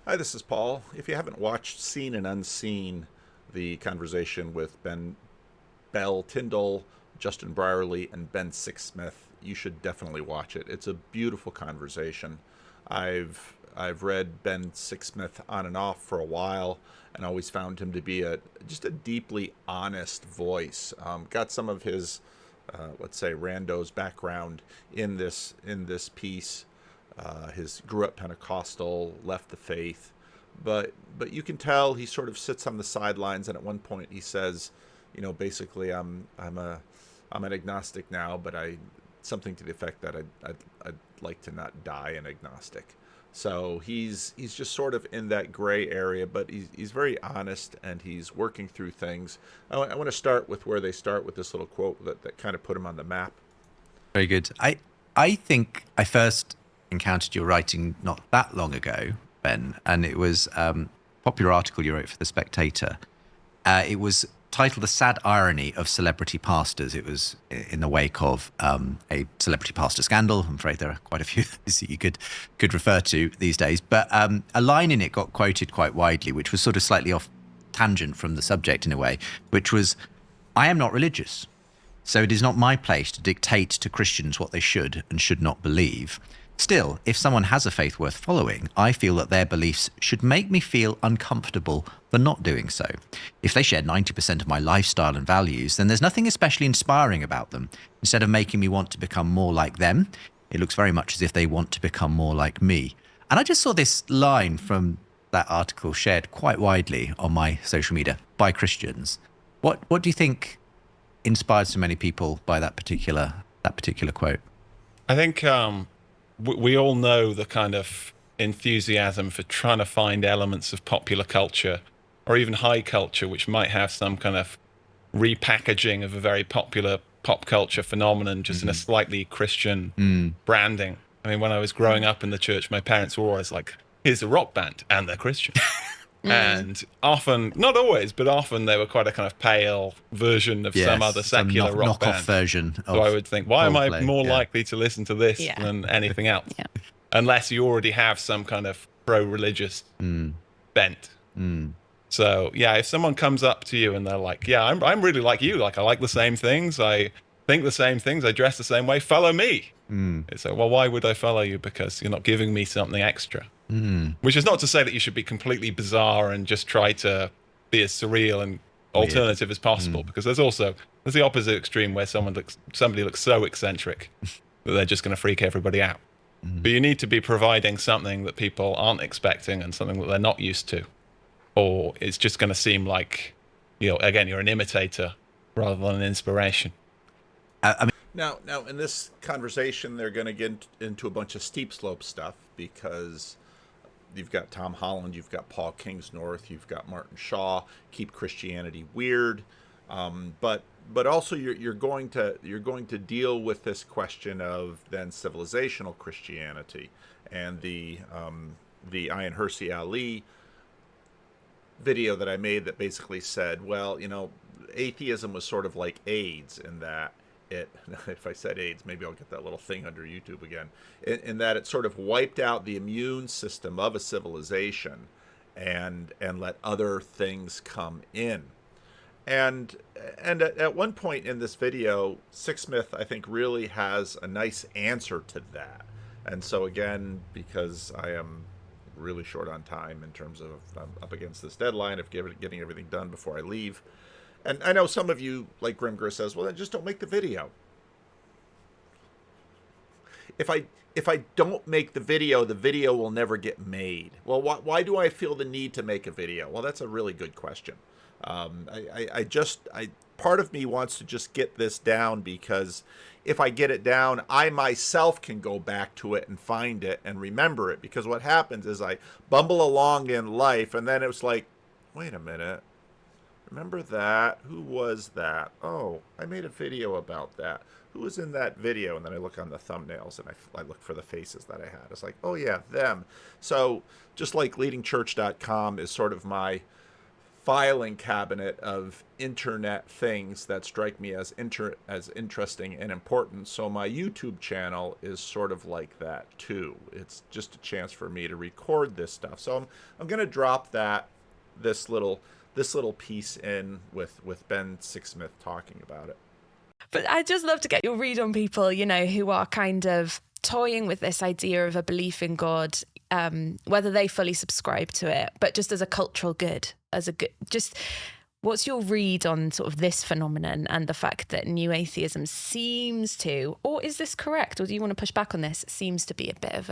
Hi, this is Paul. If you haven't watched Seen and Unseen, the conversation with Bell Tyndall, Justin Brierley, and Ben Sixsmith, you should definitely watch it. It's a beautiful conversation. I've read Ben Sixsmith on and off for a while, and always found him to be just a deeply honest voice. Got some of his, let's say, Randos background in this piece. His grew up Pentecostal, left the faith, but you can tell he sort of sits on the sidelines. And at one point he says, basically, I'm an agnostic now, but I something to the effect that I'd like to not die an agnostic. So he's just sort of in that gray area, but he's very honest, and he's working through things. I want to start with where they start with this little quote that kind of put him on the map. Very good. I think I first encountered your writing not that long ago, Ben, and it was a popular article you wrote for The Spectator. It was titled "The Sad Irony of Celebrity Pastors." It was in the wake of a celebrity pastor scandal. I'm afraid there are quite a few things that you could refer to these days. But a line in it got quoted quite widely, which was sort of slightly off tangent from the subject in a way, which was, "I am not religious, so it is not my place to dictate to Christians what they should and should not believe. Still, if someone has a faith worth following, I feel that their beliefs should make me feel uncomfortable for not doing so. If they share 90% of my lifestyle and values, then there's nothing especially inspiring about them. Instead of making me want to become more like them, it looks very much as if they want to become more like me." And I just saw this line from that article shared quite widely on my social media by Christians. What do you think inspired so many people by that particular quote? I think we all know the kind of enthusiasm for trying to find elements of popular culture or even high culture, which might have some kind of repackaging of a very popular pop culture phenomenon, just in a slightly Christian branding. I mean, when I was growing up in the church, my parents were always like, here's a rock band, and they're Christian. And often, not always, but often they were quite a kind of pale version of some other secular rock band. Knockoff version. So I would think, why am I more Yeah. likely to listen to this than anything else? Yeah. Unless you already have some kind of pro-religious bent. So yeah, if someone comes up to you and they're like, yeah, I'm really like you. Like, I like the same things. I think the same things. I dress the same way. Follow me. It's like, well, why would I follow you? Because you're not giving me something extra. Which is not to say that you should be completely bizarre and just try to be as surreal and alternative as possible, because there's the opposite extreme where somebody looks so eccentric that they're just going to freak everybody out. But you need to be providing something that people aren't expecting and something that they're not used to, or it's just going to seem like, again, you're an imitator rather than an inspiration. I mean, Now, in this conversation, they're going to get into a bunch of steep slope stuff, because you've got Tom Holland, you've got Paul Kingsnorth, you've got Martin Shaw, keep Christianity weird, but also you're going to deal with this question of then civilizational Christianity, and the Ayaan Hirsi Ali video that I made that basically said, well, atheism was sort of like AIDS in that if I said AIDS, maybe I'll get that little thing under YouTube again, in that it sort of wiped out the immune system of a civilization and let other things come in. And at one point in this video, Sixsmith, I think, really has a nice answer to that. And so again, because I am really short on time in terms of I'm up against this deadline of getting everything done before I leave. And I know some of you, like Grimgr says, well, then just don't make the video. If I don't make the video will never get made. Well, why do I feel the need to make a video? Well, that's a really good question. Part of me wants to just get this down, because if I get it down, I myself can go back to it and find it and remember it. Because what happens is I bumble along in life, and then it's like, wait a minute. Remember that? Who was that? Oh, I made a video about that. Who was in that video? And then I look on the thumbnails and I look for the faces that I had. It's like, oh yeah, them. So just like leadingchurch.com is sort of my filing cabinet of internet things that strike me as interesting and important. So my YouTube channel is sort of like that too. It's just a chance for me to record this stuff. So I'm going to drop this little piece in with Ben Sixsmith talking about it. But I'd just love to get your read on people, who are kind of toying with this idea of a belief in God, whether they fully subscribe to it, but just as a cultural good, just what's your read on sort of this phenomenon and the fact that new atheism seems to, or is this correct, or do you want to push back on this? It seems to be a bit of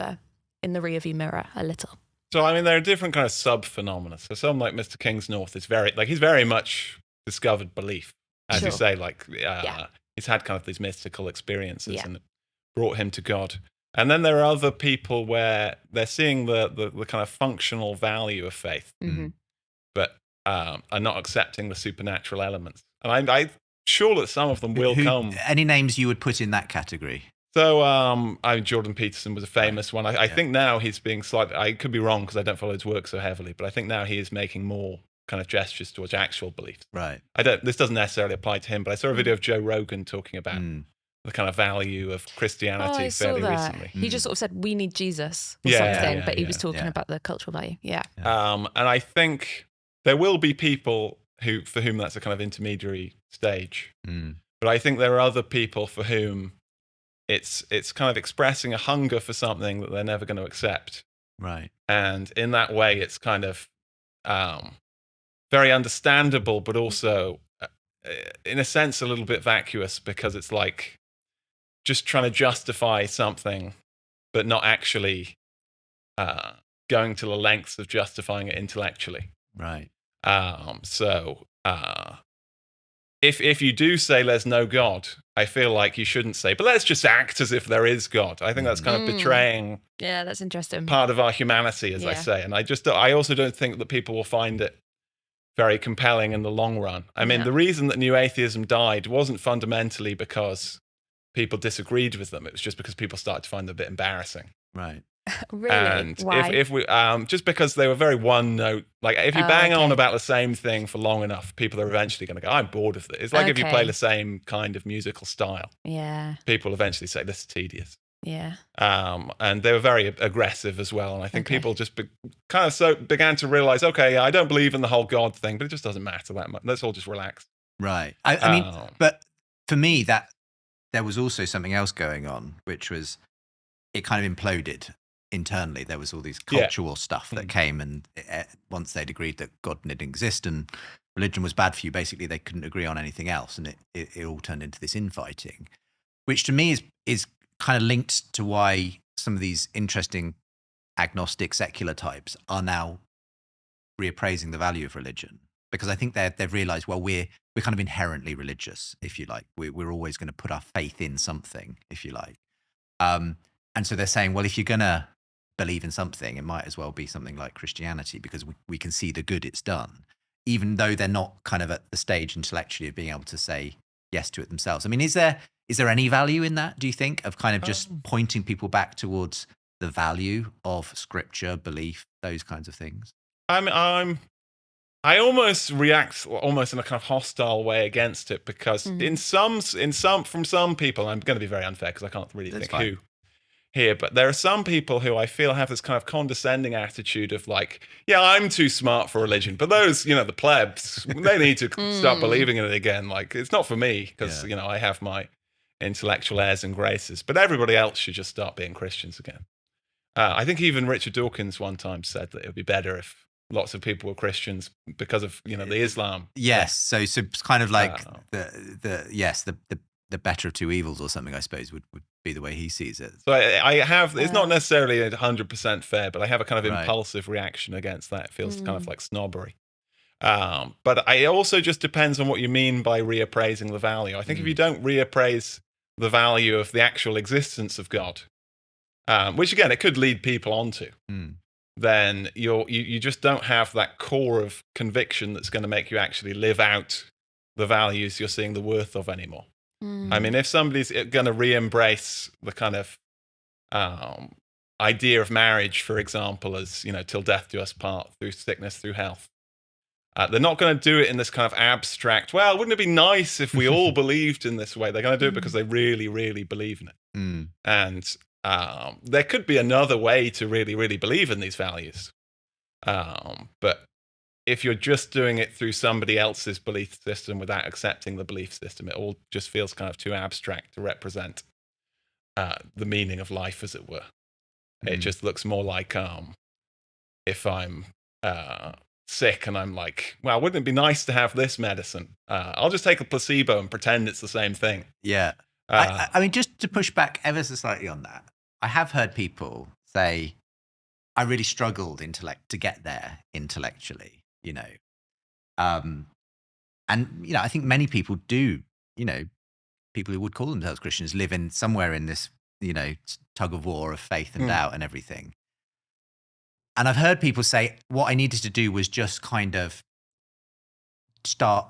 in the rearview mirror a little. So, I mean, there are different kind of sub-phenomena. So someone like Mr. Kingsnorth is he's very much discovered belief. As you say, he's had kind of these mystical experiences and it brought him to God. And then there are other people where they're seeing the kind of functional value of faith, but are not accepting the supernatural elements. And I'm sure that some of them will come. Any names you would put in that category? So, Jordan Peterson was a famous one. I think now he's being slightly, I could be wrong because I don't follow his work so heavily, but I think now he is making more kind of gestures towards actual beliefs. Right. This doesn't necessarily apply to him, but I saw a video of Joe Rogan talking about the kind of value of Christianity fairly recently. He just sort of said, we need Jesus or something, but he was talking about the cultural value. Yeah. And I think there will be people for whom that's a kind of intermediary stage. But I think there are other people for whom it's kind of expressing a hunger for something that they're never going to accept. Right. And in that way, it's kind of very understandable, but also, in a sense, a little bit vacuous, because it's like just trying to justify something, but not actually going to the lengths of justifying it intellectually. Right. If you do say there's no God, I feel like you shouldn't say, but let's just act as if there is God. I think that's kind of betraying that's interesting. part of our humanity, as I say. And I also don't think that people will find it very compelling in the long run. I mean, the reason that new atheism died wasn't fundamentally because people disagreed with them. It was just because people started to find them a bit embarrassing. Right. Really? And why? if we just because they were very one note, like if you bang on about the same thing for long enough, people are eventually going to go, I'm bored of this. It's like if you play the same kind of musical style. Yeah. People eventually say, this is tedious. Yeah. And they were very aggressive as well. And I think people just began to realize, I don't believe in the whole God thing, but it just doesn't matter that much. Let's all just relax. Right. I mean, but for me, that there was also something else going on, which was it kind of imploded internally. There was all these cultural stuff that came, and once they'd agreed that God didn't exist and religion was bad for you, basically they couldn't agree on anything else, and it all turned into this infighting, which to me is kind of linked to why some of these interesting agnostic secular types are now reappraising the value of religion, because I think they've realized, well, we're kind of inherently religious, if you like. We're always going to put our faith in something, if you like. And so they're saying, well, if you're going to believe in something, it might as well be something like Christianity, because we can see the good it's done, even though they're not kind of at the stage intellectually of being able to say yes to it themselves. I mean, is there any value in that, do you think, of kind of just pointing people back towards the value of scripture, belief, those kinds of things? I almost react almost in a kind of hostile way against it, because from some people, I'm going to be very unfair because I can't really think who here, but there are some people who I feel have this kind of condescending attitude of like, yeah, I'm too smart for religion, but those, the plebs, they need to start believing in it again. Like, it's not for me because, I have my intellectual airs and graces, but everybody else should just start being Christians again. I think even Richard Dawkins one time said that it would be better if lots of people were Christians because of, the Islam. Yes. So it's kind of like the better of two evils or something, I suppose, would be the way he sees it. So I have, it's not necessarily 100% fair, but I have a kind of impulsive reaction against that. It feels kind of like snobbery. But it also just depends on what you mean by reappraising the value. I think if you don't reappraise the value of the actual existence of God, which again, it could lead people onto, then you just don't have that core of conviction that's going to make you actually live out the values you're seeing the worth of anymore. I mean, if somebody's going to re-embrace the kind of idea of marriage, for example, as, till death do us part, through sickness, through health, They're not going to do it in this kind of abstract, well, wouldn't it be nice if we all believed in this way? They're going to do it because they really, really believe in it. Mm. And there could be another way to really, really believe in these values. But if you're just doing it through somebody else's belief system without accepting the belief system, it all just feels kind of too abstract to represent the meaning of life, as it were. It just looks more like if I'm sick and I'm like, well, wouldn't it be nice to have this medicine? I'll just take a placebo and pretend it's the same thing. Yeah. I mean, just to push back ever so slightly on that, I have heard people say, I really struggled to get there intellectually, you know. And, you know, I think many people do, you know, people who would call themselves Christians live in somewhere in this, you know, tug of war of faith and doubt and everything. And I've heard people say what I needed to do was just kind of start,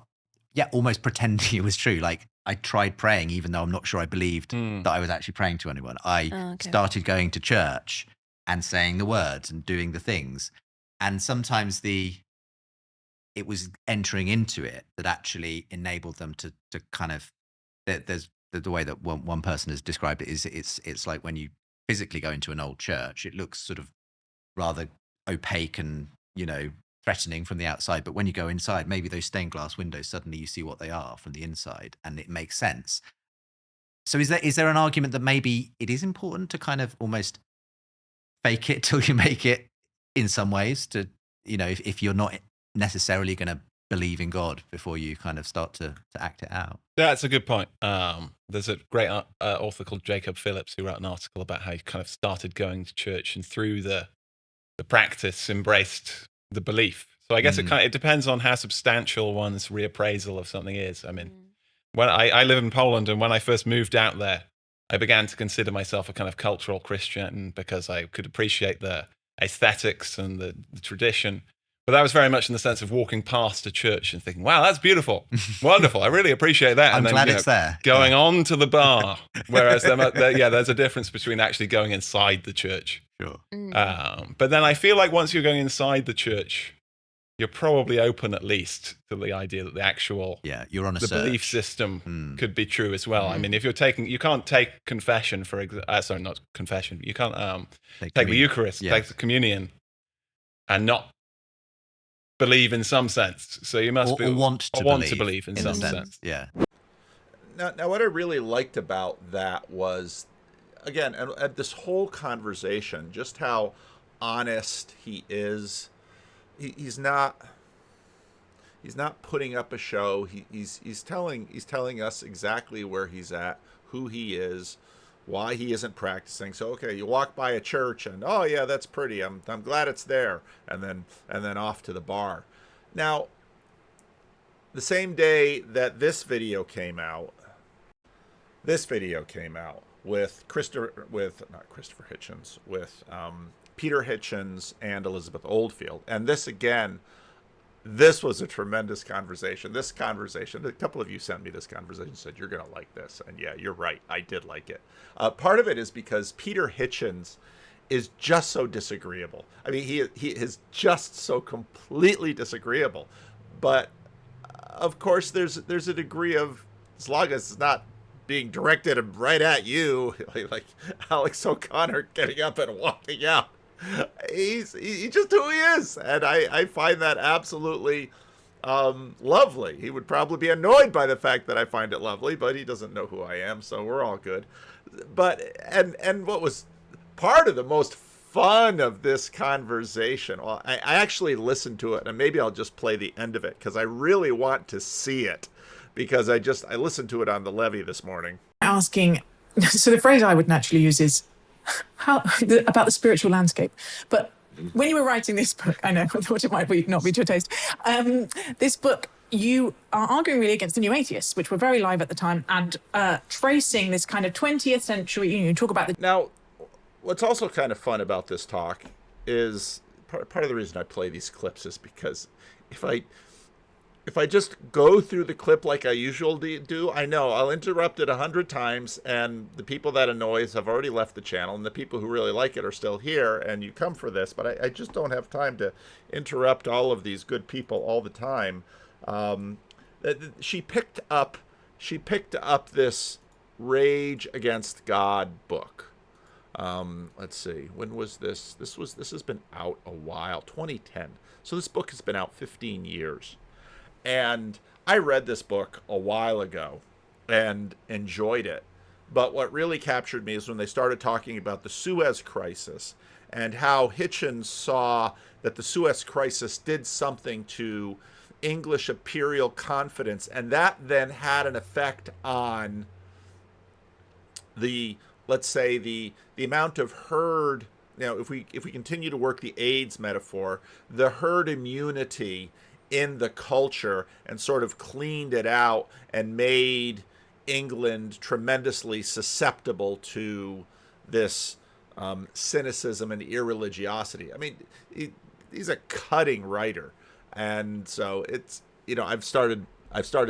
almost pretending it was true. Like I tried praying, even though I'm not sure I believed that I was actually praying to anyone. I started going to church and saying the words and doing the things. And sometimes it was entering into it that actually enabled them to kind of, there's the way that one person has described it is it's like when you physically go into an old church, it looks sort of rather opaque and, you know, threatening from the outside. But when you go inside, maybe those stained glass windows, suddenly you see what they are from the inside and it makes sense. So is there an argument that maybe it is important to kind of almost fake it till you make it in some ways to, you know, if you're not necessarily going to believe in God before you kind of start to act it out? Yeah, that's a good point. There's a great author called Jacob Phillips who wrote an article about how he kind of started going to church and through the practice embraced the belief. So I guess it depends on how substantial one's reappraisal of something is. I mean, when I live in Poland, and when I first moved out there, I began to consider myself a kind of cultural Christian because I could appreciate the aesthetics and the tradition. But that was very much in the sense of walking past a church and thinking, wow, that's beautiful. Wonderful. I really appreciate that. I'm and then, glad it's there. Going on to the bar. Whereas there's a difference between actually going inside the church. Sure. But then I feel like once you're going inside the church, you're probably open at least to the idea that the actual you're on a the search. Belief system could be true as well. I mean, if you can't take confession sorry, not confession. You can't take the Eucharist, take the communion, and not believe in some sense. So you must want to believe in some sense. Yeah. Now, what I really liked about that was, again, at this whole conversation, just how honest he is. He's not putting up a show. He's telling us exactly where he's at, who he is, why he isn't practicing. So okay, you walk by a church and oh yeah, that's pretty. I'm glad it's there, and then off to the bar. Now, the same day that this video came out with Peter Hitchens and Elizabeth Oldfield. And this was a tremendous conversation. A couple of you sent me this conversation and said, you're going to like this. And yeah, you're right. I did like it. Part of it is because Peter Hitchens is just so disagreeable. I mean, he is just so completely disagreeable. But of course, there's a degree of, as long as it's not being directed right at you, like Alex O'Connor getting up and walking out. He's just who he is, and I find that absolutely lovely. He would probably be annoyed by the fact that I find it lovely, but he doesn't know who I am, so we're all good. But and what was part of the most fun of this conversation, well, I actually listened to it, and maybe I'll just play the end of it because I really want to see it, because I listened to it on the levee this morning. Asking, so the phrase I would naturally use is about the spiritual landscape. But when you were writing this book, I know, I thought it might not be to your taste. This book, you are arguing really against the New Atheists, which were very live at the time, and tracing this kind of 20th century, you talk about the... Now, what's also kind of fun about this talk is, part of the reason I play these clips is because if I if I just go through the clip like I usually do, I know I'll interrupt it 100 times, and the people that annoys have already left the channel, and the people who really like it are still here, and you come for this. But I just don't have time to interrupt all of these good people all the time. She picked up this Rage Against God book. Let's see, when was this? This has been out a while, 2010. So this book has been out 15 years. And I read this book a while ago and enjoyed it. But what really captured me is when they started talking about the Suez Crisis and how Hitchens saw that the Suez Crisis did something to English imperial confidence, and that then had an effect on the, let's say, the amount of herd, if we continue to work the AIDS metaphor, the herd immunity in the culture, and sort of cleaned it out and made England tremendously susceptible to this cynicism and irreligiosity. I mean, he's a cutting writer, and so it's, I've started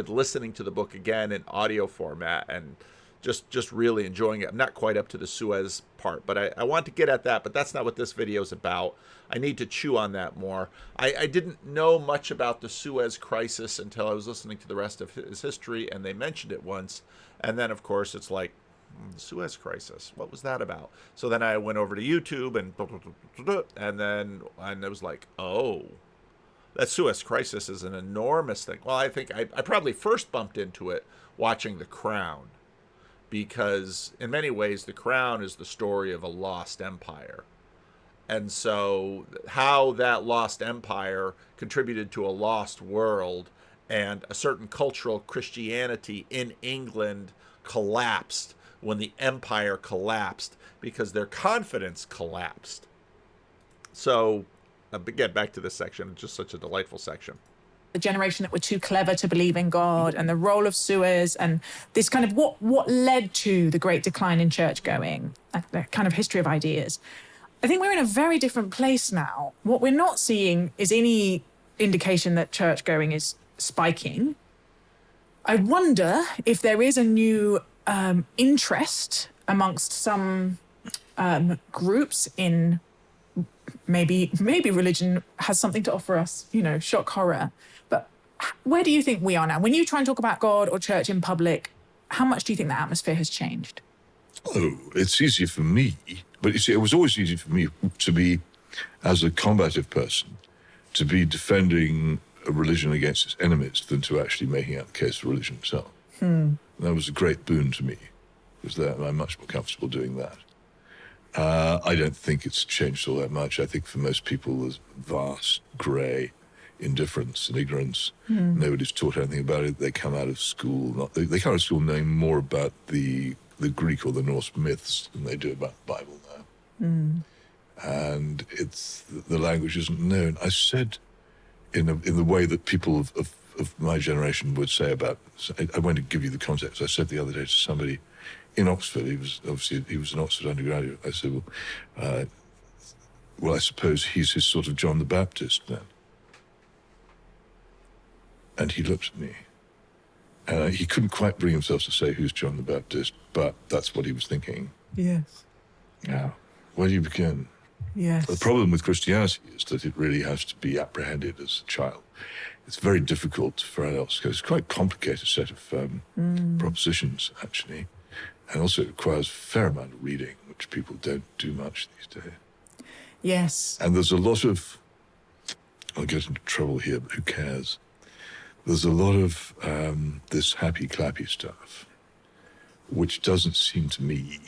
listening to the book again in audio format, and just really enjoying it. I'm not quite up to the Suez part, but I want to get at that, but that's not what this video is about. I need to chew on that more. I didn't know much about the Suez Crisis until I was listening to the rest of his history, and they mentioned it once. And then, of course, it's like, the Suez Crisis, what was that about? So then I went over to YouTube, and it was like, oh, that Suez Crisis is an enormous thing. Well, I think I probably first bumped into it watching The Crown, because in many ways The Crown is the story of a lost empire. And so how that lost empire contributed to a lost world, and a certain cultural Christianity in England collapsed when the empire collapsed because their confidence collapsed. So again, back to this section, it's just such a delightful section. The generation that were too clever to believe in God, and the role of Suez, and this kind of what led to the great decline in church going, the kind of history of ideas. I think we're in a very different place now. What we're not seeing is any indication that church going is spiking. I wonder if there is a new interest amongst some groups in maybe religion has something to offer us, shock horror. But where do you think we are now? When you try and talk about God or church in public, how much do you think the atmosphere has changed? Oh, it's easy for me. But you see, it was always easy for me to be, as a combative person, to be defending a religion against its enemies than to actually making out the case for religion itself. That was a great boon to me, because I'm much more comfortable doing that. I don't think it's changed all that much. I think for most people there's vast grey indifference and ignorance. Nobody's taught anything about it. They come out of school, they come out of school knowing more about the Greek or the Norse myths than they do about the Bible now. And it's, the language isn't known. I said in the way that people of my generation would say about, I won't give you the context. I said the other day to somebody in Oxford, he was an Oxford undergraduate. I said, well, I suppose he's his sort of John the Baptist then. And he looked at me. And he couldn't quite bring himself to say who's John the Baptist, but that's what he was thinking. Yes. Now, where do you begin? Yes. The problem with Christianity is that it really has to be apprehended as a child. It's very difficult for adults because it's quite a complicated set of propositions, actually. And also it requires a fair amount of reading, which people don't do much these days. Yes. And there's a lot of, I'll get into trouble here, but who cares? There's a lot of this happy-clappy stuff, which doesn't seem to me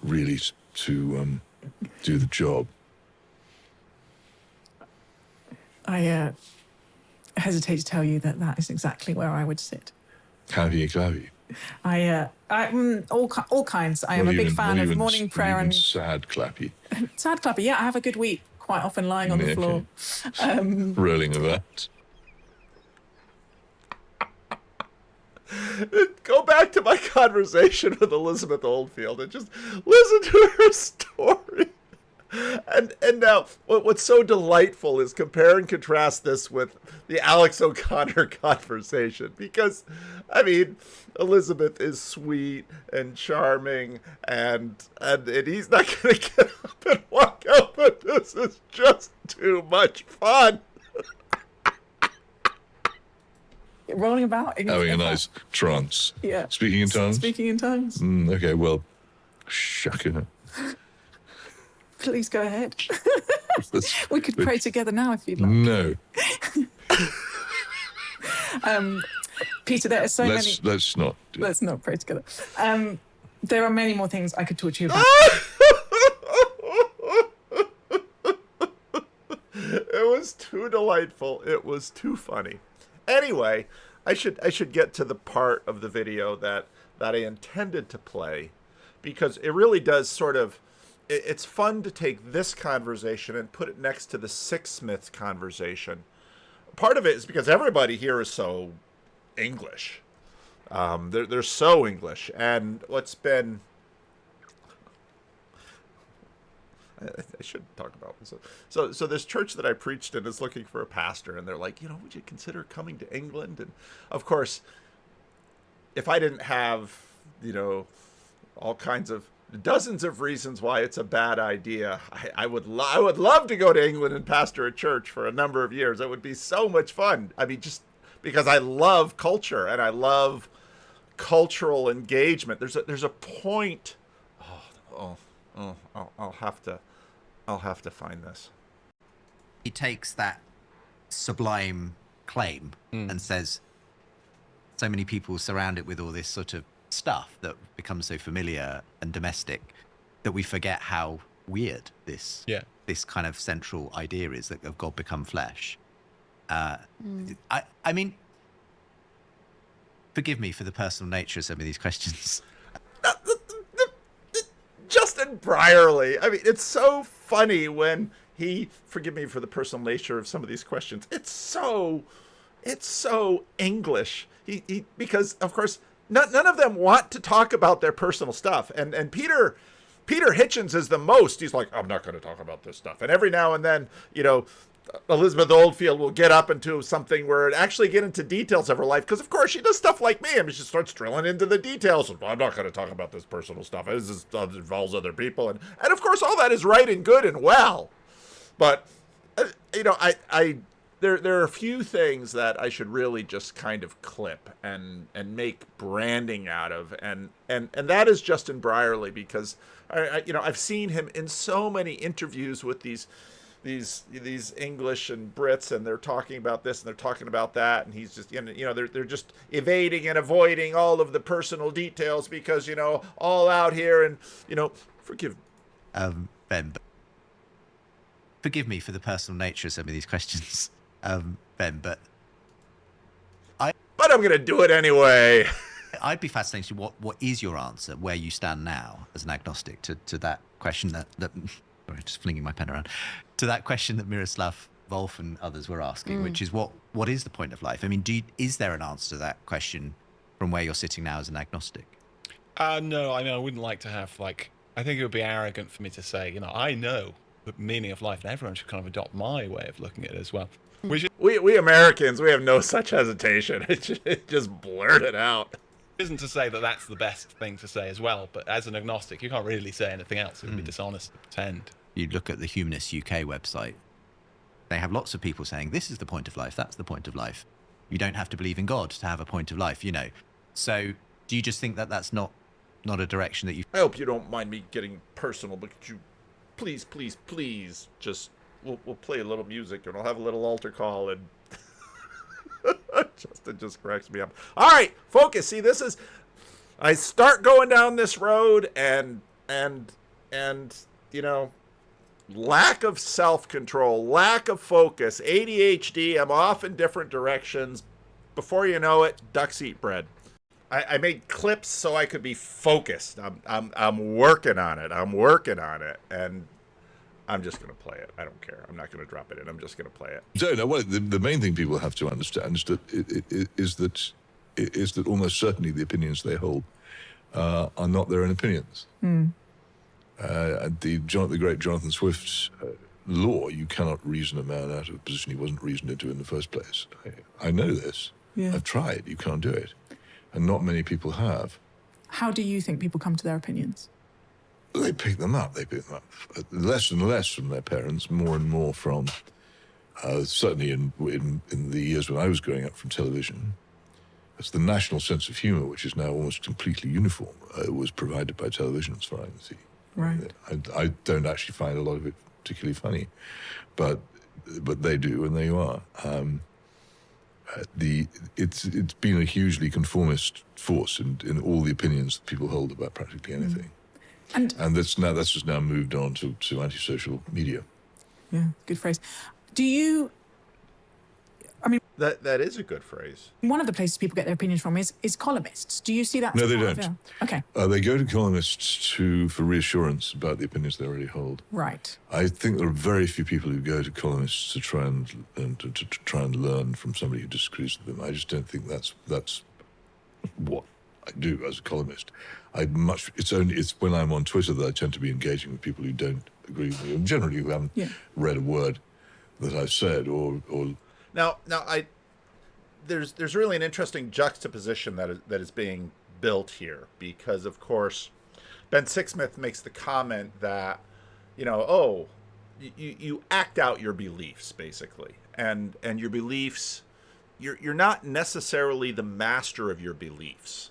really to do the job. I hesitate to tell you that is exactly where I would sit. Happy-clappy. All kinds. I am a big fan of morning prayer and sad clappy. Sad clappy. Yeah, I have a good week. Quite often lying on the floor, rolling about. Go back to my conversation with Elizabeth Oldfield and just listen to her story. And now, what's so delightful is compare and contrast this with the Alex O'Connor conversation, because, I mean, Elizabeth is sweet and charming, and he's not going to get up and walk out, but this is just too much fun. Rolling about. Having a nice trance. Yeah. Speaking in tongues? Speaking in tongues. Okay, well, shucking it. Please go ahead. We could pray together now if you'd like. No. Peter, there are so many. Let's not. Let's not pray together. There are many more things I could talk to you about. It was too delightful. It was too funny. Anyway, I should get to the part of the video that I intended to play, because it really does sort of. It's fun to take this conversation and put it next to the Sixsmith conversation. Part of it is because everybody here is so English. They're so English. And what's been... I shouldn't talk about this. So this church that I preached in is looking for a pastor, and they're like, would you consider coming to England? And, of course, if I didn't have, all kinds of dozens of reasons why it's a bad idea, I would love to go to England and pastor a church for a number of years. It would be so much fun. I mean, just because I love culture and I love cultural engagement. There's a point. I'll have to find this. He takes that sublime claim and says, so many people surround it with all this sort of stuff that becomes so familiar and domestic that we forget how weird this kind of central idea is that of God become flesh. I mean, forgive me for the personal nature of some of these questions. Justin Brierley. I mean, it's so funny when he, forgive me for the personal nature of some of these questions. It's so English. He because of course none of them want to talk about their personal stuff. And Peter Hitchens is the most. He's like, I'm not going to talk about this stuff. And every now and then, Elizabeth Oldfield will get up into something where it actually get into details of her life. Because, of course, she does stuff like me. I mean, she starts drilling into the details. I'm not going to talk about this personal stuff. This involves other people. And, of course, all that is right and good and well. But, there are a few things that I should really just kind of clip and make branding out of. And that is Justin Brierley, because, I've seen him in so many interviews with these English and Brits, and they're talking about this and they're talking about that, and he's just they're just evading and avoiding all of the personal details because all out here, and forgive Ben, forgive me for the personal nature of some of these questions, Ben, but I'm gonna do it anyway. I'd be fascinated. What is your answer, where you stand now as an agnostic to that question that sorry, just flinging my pen around, to that question that Miroslav Volf and others were asking, which is what is the point of life? I mean, is there an answer to that question from where you're sitting now as an agnostic? No, I mean, I wouldn't like to have, I think it would be arrogant for me to say, I know the meaning of life, and everyone should kind of adopt my way of looking at it as well. We Americans, we have no such hesitation. It just blurt it out. Isn't to say that that's the best thing to say as well, but as an agnostic, you can't really say anything else. It would be dishonest to pretend. You look at the Humanist UK website, they have lots of people saying, this is the point of life, that's the point of life. You don't have to believe in God to have a point of life, So do you just think that that's not a direction that you... I hope you don't mind me getting personal, but could you please just... We'll play a little music, and I'll have a little altar call, and... Justin just cracks me up. All right, focus. See, this is... I start going down this road, and lack of self-control, lack of focus, ADHD, I'm off in different directions. Before you know it, ducks eat bread. I made clips so I could be focused. I'm working on it. And I'm just going to play it. I don't care. I'm not going to drop it in. I'm just going to play it. So, the main thing people have to understand is that almost certainly the opinions they hold are not their own opinions. The great Jonathan Swift's law, you cannot reason a man out of a position he wasn't reasoned into in the first place. I know this. Yeah. I've tried. You can't do it. And not many people have. How do you think people come to their opinions? They pick them up. They pick them up less and less from their parents, more and more from, certainly in the years when I was growing up, from television. It's the national sense of humour, which is now almost completely uniform, was provided by television, as far as I can see. Right. I don't actually find a lot of it particularly funny, but they do, and there you are. It's been a hugely conformist force in all the opinions that people hold about practically anything. And that's just now moved on to antisocial media. Yeah, good phrase. Do you? I mean, That is a good phrase. one of the places people get their opinions from is columnists. Do you see that? No, as they part of don't. Okay. They go to columnists for reassurance about the opinions they already hold. Right. I think there are very few people who go to columnists to try and to try and learn from somebody who disagrees with them. I just don't think that's what I do as a columnist. It's when I'm on Twitter that I tend to be engaging with people who don't agree with me, and generally who haven't read a word that I've said or. Now, there's really an interesting juxtaposition that is being built here, because of course, Ben Sixsmith makes the comment that, you act out your beliefs basically, and your beliefs, you're not necessarily the master of your beliefs,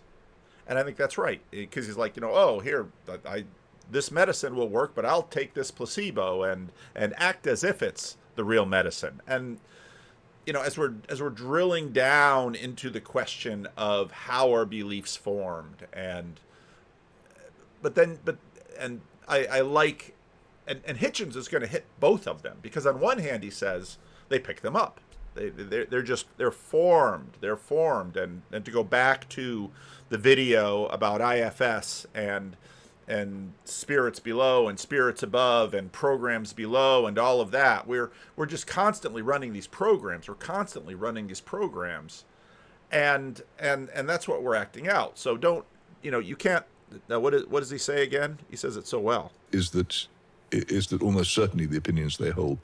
and I think that's right, because he's like, this medicine will work, but I'll take this placebo and act as if it's the real medicine. And as we're drilling down into the question of how our beliefs formed, I like, and Hitchens is going to hit both of them, because on one hand he says they pick them up, they're formed, and to go back to the video about IFS and spirits below and spirits above and programs below and all of that, we're just constantly running these programs. And that's what we're acting out. So don't, you can't. Now, what does he say again? He says it so well. Is that Almost certainly the opinions they hold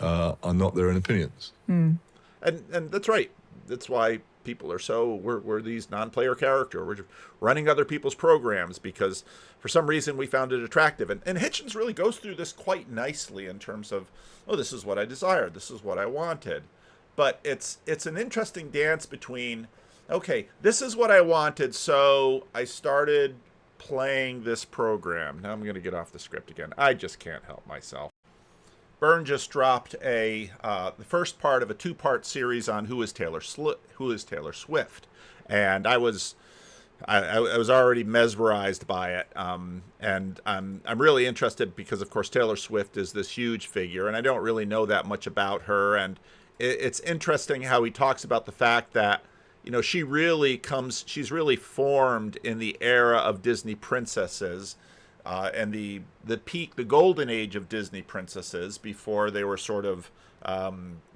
are not their own opinions. Mm. And that's right. That's why people are we're these non-player character. We're running other people's programs because for some reason we found it attractive. And Hitchens really goes through this quite nicely in terms of, this is what I desired, this is what I wanted. But it's an interesting dance between, okay, this is what I wanted, so I started playing this program. Now I'm going to get off the script again. I just can't help myself. Byrne just dropped the first part of a 2-part series on who is Taylor Swift, and I was already mesmerized by it, and I'm really interested because of course Taylor Swift is this huge figure, and I don't really know that much about her, and it's interesting how he talks about the fact that she's really formed in the era of Disney princesses. And the golden age of Disney princesses before they were sort of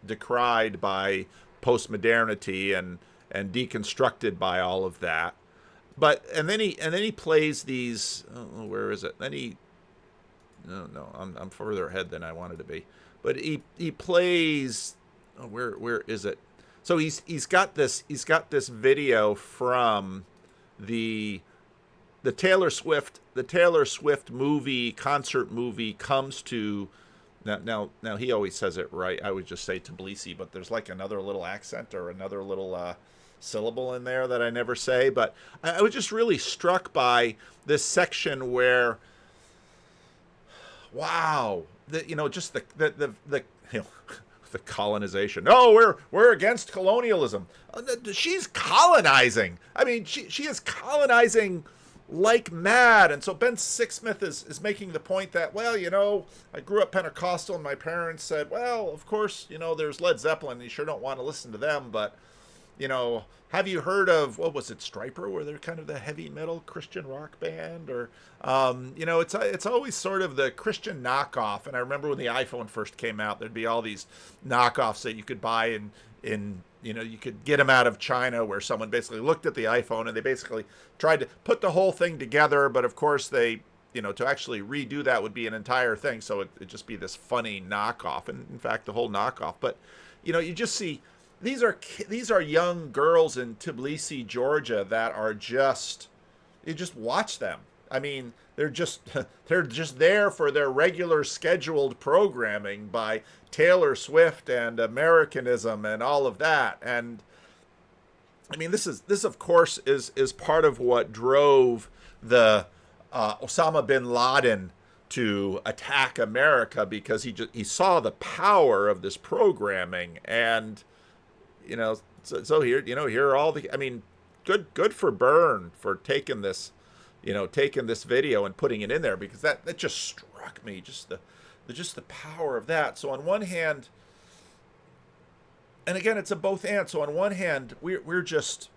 decried by postmodernity and deconstructed by all of that. And then he plays these. Oh, where is it? Then I'm further ahead than I wanted to be. But he plays. Oh, where is it? So he's got this video from the Taylor Swift concert movie comes to now he always says it right. I would just say Tbilisi, but there's like another little accent or another little syllable in there that I never say. But I was just really struck by this section where, wow, just the the colonization. No, we're against colonialism. She's colonizing. I mean, she is colonizing like mad. And so Ben Sixsmith is making the point that, I grew up Pentecostal and my parents said, well, of course, there's Led Zeppelin. You sure don't want to listen to them. But, have you heard of, what was it, Stryper, where they're kind of the heavy metal Christian rock band? Or, it's always sort of the Christian knockoff. And I remember when the iPhone first came out, there'd be all these knockoffs that you could buy in you could get them out of China, where someone basically looked at the iPhone and they basically tried to put the whole thing together. But of course they to actually redo that would be an entire thing. So it'd just be this funny knockoff, and in fact, the whole knockoff. But you just see these are young girls in Tbilisi, Georgia, that are just you just watch them. I mean, they're just there for their regular scheduled programming by Taylor Swift and Americanism and all of that. And I mean, this of course is part of what drove the Osama bin Laden to attack America, because he saw the power of this programming. And so here here are all the, I mean, good for Byrne for taking this video and putting it in there, because that just struck me, just the power of that. So on one hand, and again, it's a both and. So on one hand, we're just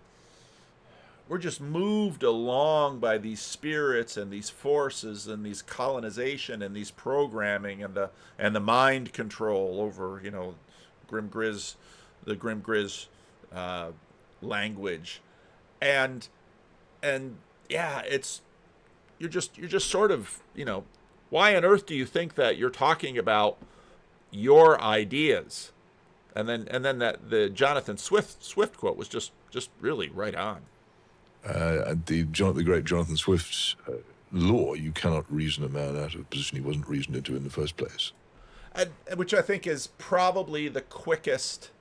moved along by these spirits and these forces and these colonization and these programming and the mind control over the Grim Grizz language, and yeah, you're just sort of why on earth do you think that you're talking about your ideas? And then that the Jonathan Swift quote was just really right on. The great Jonathan Swift's law: you cannot reason a man out of a position he wasn't reasoned into in the first place. And which I think is probably the quickest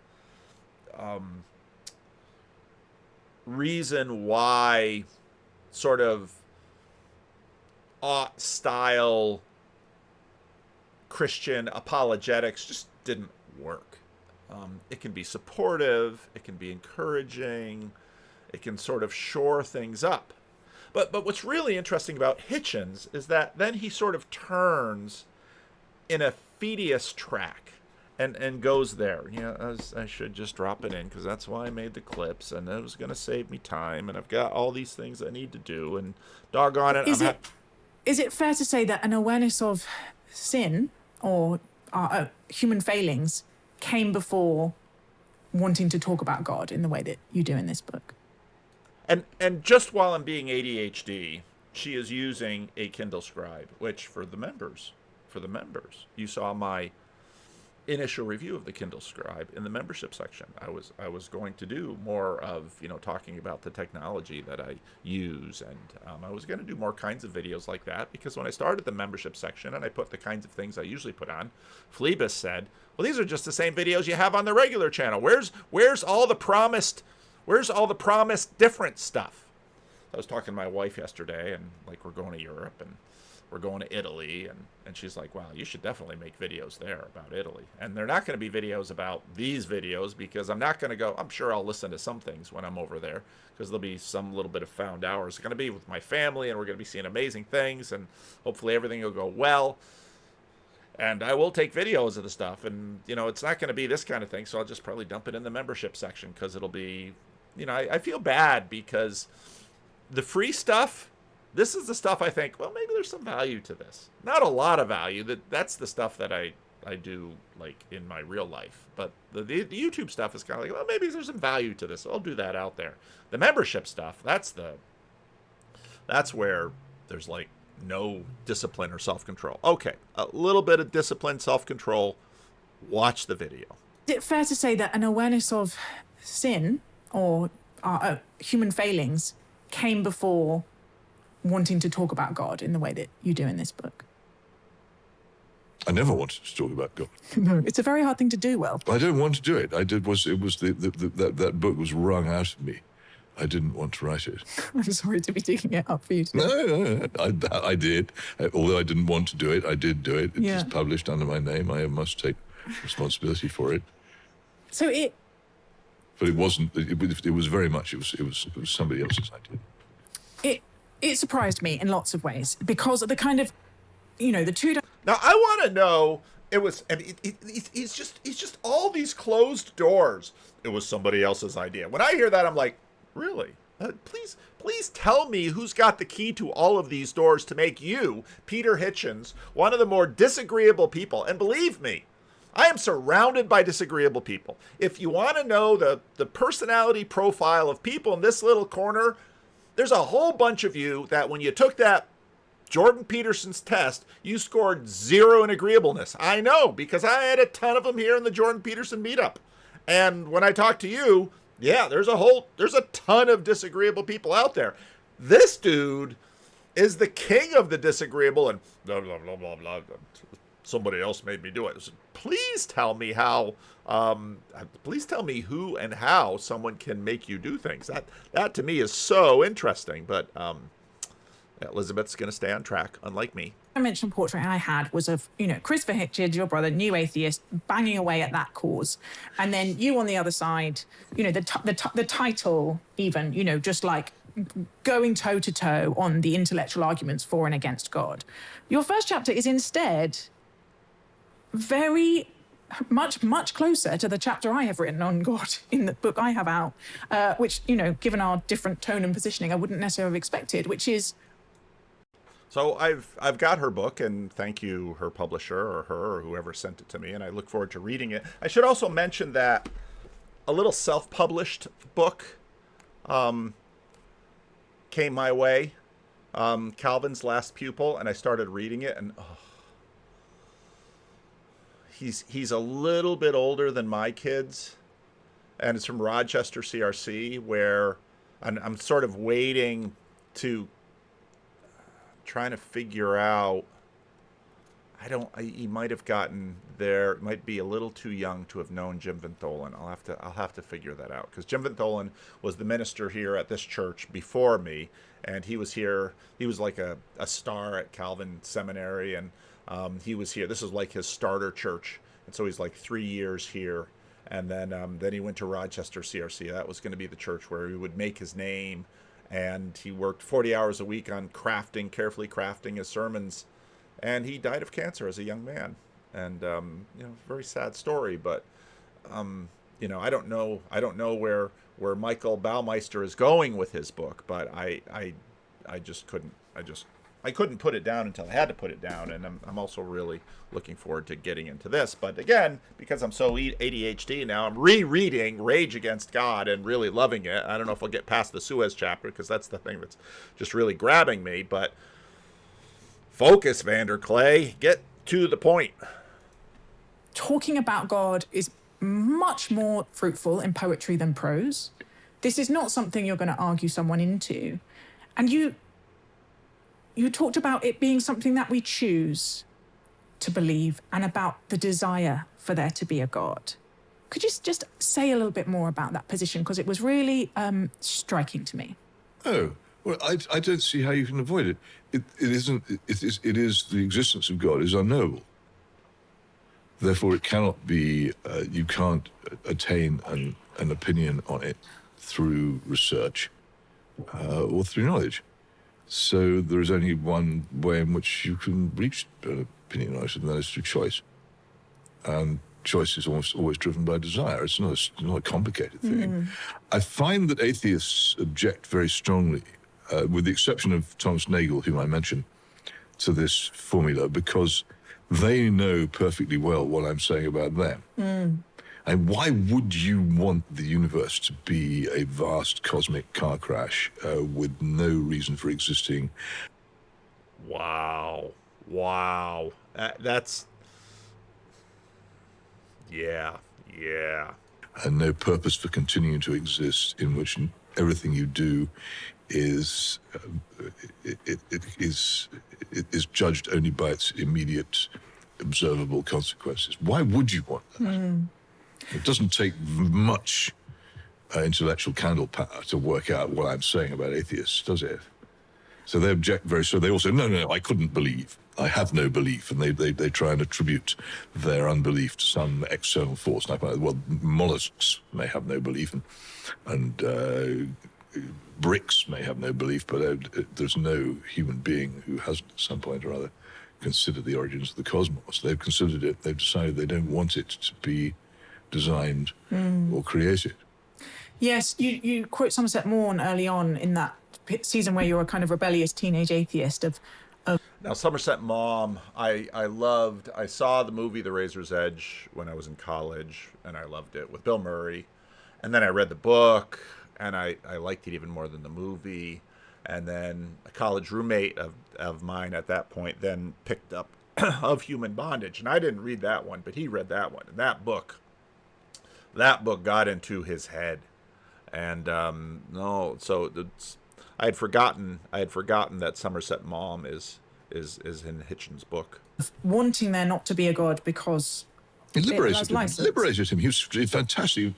reason why sort of style Christian apologetics just didn't work. It can be supportive, it can be encouraging, it can sort of shore things up. But what's really interesting about Hitchens is that then he sort of turns in a Phidias track and goes there. I should just drop it in because that's why I made the clips, and it was going to save me time, and I've got all these things I need to do, and doggone it. Is it fair to say that an awareness of sin or human failings came before wanting to talk about God in the way that you do in this book? And just while I'm being ADHD, she is using a Kindle Scribe, which for the members, you saw my initial review of the Kindle Scribe in the membership section. I was going to do more of talking about the technology that I use, and I was going to do more kinds of videos like that, because when I started the membership section and I put the kinds of things I usually put on, Phlebas said, well, these are just the same videos you have on the regular channel. Where's all the promised different stuff? I was talking to my wife yesterday, and we're going to Europe and we're going to Italy, and she's like, wow, you should definitely make videos there about Italy. And they're not going to be videos about these videos, because I'm not going to go, I'm sure I'll listen to some things when I'm over there, because there'll be some little bit of found hours. It's going to be with my family, and we're going to be seeing amazing things, and hopefully everything will go well. And I will take videos of the stuff, and it's not going to be this kind of thing, so I'll just probably dump it in the membership section, because it'll be, I feel bad because the free stuff, this is the stuff I think, well, maybe there's some value to this. Not a lot of value. That's the stuff that I do in my real life. But the YouTube stuff is kind of well, maybe there's some value to this. So I'll do that out there. The membership stuff, that's where there's no discipline or self-control. Okay, a little bit of discipline, self-control. Watch the video. Is it fair to say that an awareness of sin or human failings came before wanting to talk about God in the way that you do in this book? I never wanted to talk about God. No, it's a very hard thing to do. Well, I don't want to do it. That book was wrung out of me. I didn't want to write it. I'm sorry to be digging it up for you today. No, I did. Although I didn't want to do it, I did do it. It was published under my name. I must take responsibility for it. But it wasn't. It was very much. It was somebody else's idea. It surprised me in lots of ways, because of the kind of, the two. Now I want to know. It was. I mean, it's just all these closed doors. It was somebody else's idea. When I hear that, I'm like, really? Please tell me who's got the key to all of these doors to make you, Peter Hitchens, one of the more disagreeable people. And believe me, I am surrounded by disagreeable people. If you want to know the personality profile of people in this little corner, there's a whole bunch of you that when you took that Jordan Peterson's test, you scored 0 in agreeableness. I know, because I had a ton of them here in the Jordan Peterson meetup. And when I talk to you, yeah, there's a ton of disagreeable people out there. This dude is the king of the disagreeable, and blah, blah, blah, blah, blah. Somebody else made me do it. So please tell me how, please tell me who and how someone can make you do things. That to me is so interesting, but Elizabeth's going to stay on track, unlike me. I mentioned portrait I had was of, Christopher Hitchens, your brother, new atheist, banging away at that cause. And then you on the other side, the title even, just like going toe to toe on the intellectual arguments for and against God. Your first chapter is instead very much closer to the chapter I have written on God in the book I have out, which, given our different tone and positioning, I wouldn't necessarily have expected, which is... So I've got her book, and thank you, her publisher or her or whoever sent it to me, and I look forward to reading it. I should also mention that a little self-published book came my way, Calvin's Last Pupil, and I started reading it, and he's a little bit older than my kids, and it's from Rochester CRC, where I'm sort of waiting to trying to figure out. He might have gotten there, might be a little too young to have known Jim Van Tholen. I'll have to figure that out, because Jim Van Tholen was the minister here at this church before me, and he was here. He was like a star at Calvin Seminary, and he was here. This is like his starter church, and so he's like 3 years here, and then he went to Rochester CRC. That was going to be the church where he would make his name, and he worked 40 hours a week on carefully crafting his sermons. And he died of cancer as a young man, and very sad story. But I don't know where Michael Baumeister is going with his book. But I just couldn't put it down until I had to put it down. And I'm also really looking forward to getting into this. But again, because I'm so ADHD now, I'm rereading Rage Against God and really loving it. I don't know if I'll get past the Suez chapter, because that's the thing that's just really grabbing me. But focus, Vanderclay. Get to the point. Talking about God is much more fruitful in poetry than prose. This is not something you're going to argue someone into. And you talked about it being something that we choose to believe, and about the desire for there to be a God. Could you just say a little bit more about that position? Because it was really striking to me. Oh, well, I don't see how you can avoid it. It is the existence of God is unknowable. Therefore, it cannot be. You can't attain an opinion on it through research or through knowledge. So there is only one way in which you can reach an opinion on it, and that is through choice. And choice is almost always driven by desire. It's not a complicated thing. I find that atheists object very strongly, with the exception of Thomas Nagel, whom I mentioned, to this formula, because they know perfectly well what I'm saying about them. And why would you want the universe to be a vast cosmic car crash with no reason for existing? Wow. That's... Yeah. And no purpose for continuing to exist, in which everything you do is judged only by its immediate observable consequences. Why would you want that? It doesn't take much intellectual candle power to work out what I'm saying about atheists, does it? So they object so they all say, no, I couldn't believe. I have no belief. And they try and attribute their unbelief to some external force. And I find, well, mollusks may have no belief, and bricks may have no belief, but there's no human being who hasn't at some point or other considered the origins of the cosmos. They've considered it. They've decided they don't want it to be designed or created. Yes, you quote Somerset Maugham early on in that season where you're a kind of rebellious teenage atheist of Now, Somerset Maugham, I loved. I saw the movie The Razor's Edge when I was in college, and I loved it with Bill Murray. And then I read the book, and I liked it even more than the movie. And then a college roommate of mine at that point then picked up Of Human Bondage. And I didn't read that one, but he read that one. And that book got into his head. And I had forgotten that Somerset Maugham is in Hitchens' book. Wanting there not to be a God because It liberated allows him. license. Liberated him. He was fantastic.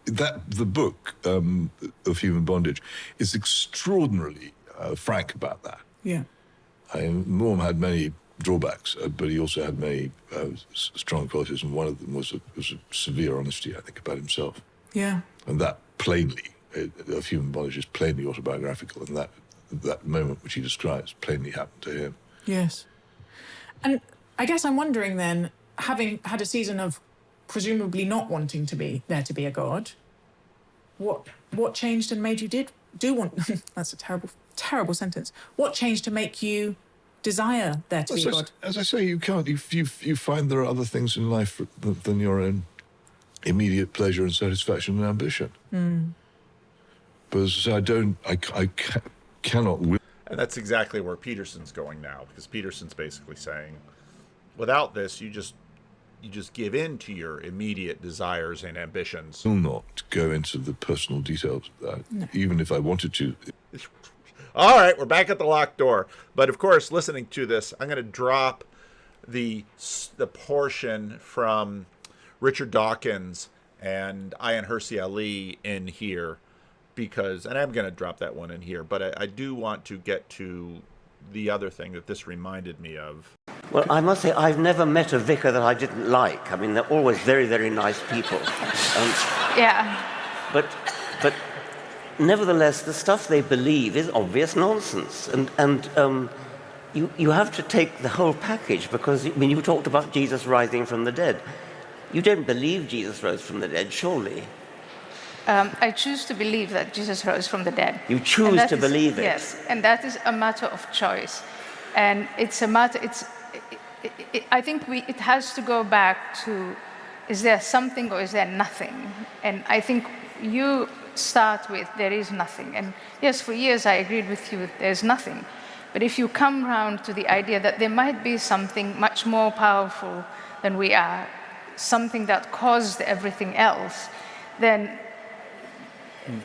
The book of Human Bondage is extraordinarily frank about that. Yeah. Maugham had many drawbacks, but he also had many strong qualities, and one of them was a severe honesty, I think, about himself. Yeah. And that plainly, of Human Bondage, is plainly autobiographical, and that moment which he describes plainly happened to him. Yes. And I guess I'm wondering then, having had a season of presumably not wanting to be there to be a God, what changed and made you do want? That's a terrible sentence. What changed to make you desire there to be a God? As I say, you can't. You find there are other things in life than your own immediate pleasure and satisfaction and ambition. But as I say, I cannot. And that's exactly where Peterson's going now, because Peterson's basically saying, without this, you just give in to your immediate desires and ambitions. Will not go into the personal details of that, even if I wanted to. All right, we're back at the locked door. But of course, listening to this, I'm going to drop the portion from Richard Dawkins and Ayaan Hirsi Ali in here, and I'm going to drop that one in here. But I do want to get to the other thing that this reminded me of. Well, I must say, I've never met a vicar that I didn't like. I mean, they're always very, very nice people. Yeah. But nevertheless, the stuff they believe is obvious nonsense. And you have to take the whole package, because, I mean, you talked about Jesus rising from the dead. You don't believe Jesus rose from the dead, surely? I choose to believe that Jesus rose from the dead. You choose to believe it? Yes, and that is a matter of choice. And it's a matter, I think it has to go back to, is there something or is there nothing? And I think you start with, there is nothing. And yes, for years I agreed with you, there's nothing. But if you come round to the idea that there might be something much more powerful than we are, something that caused everything else, then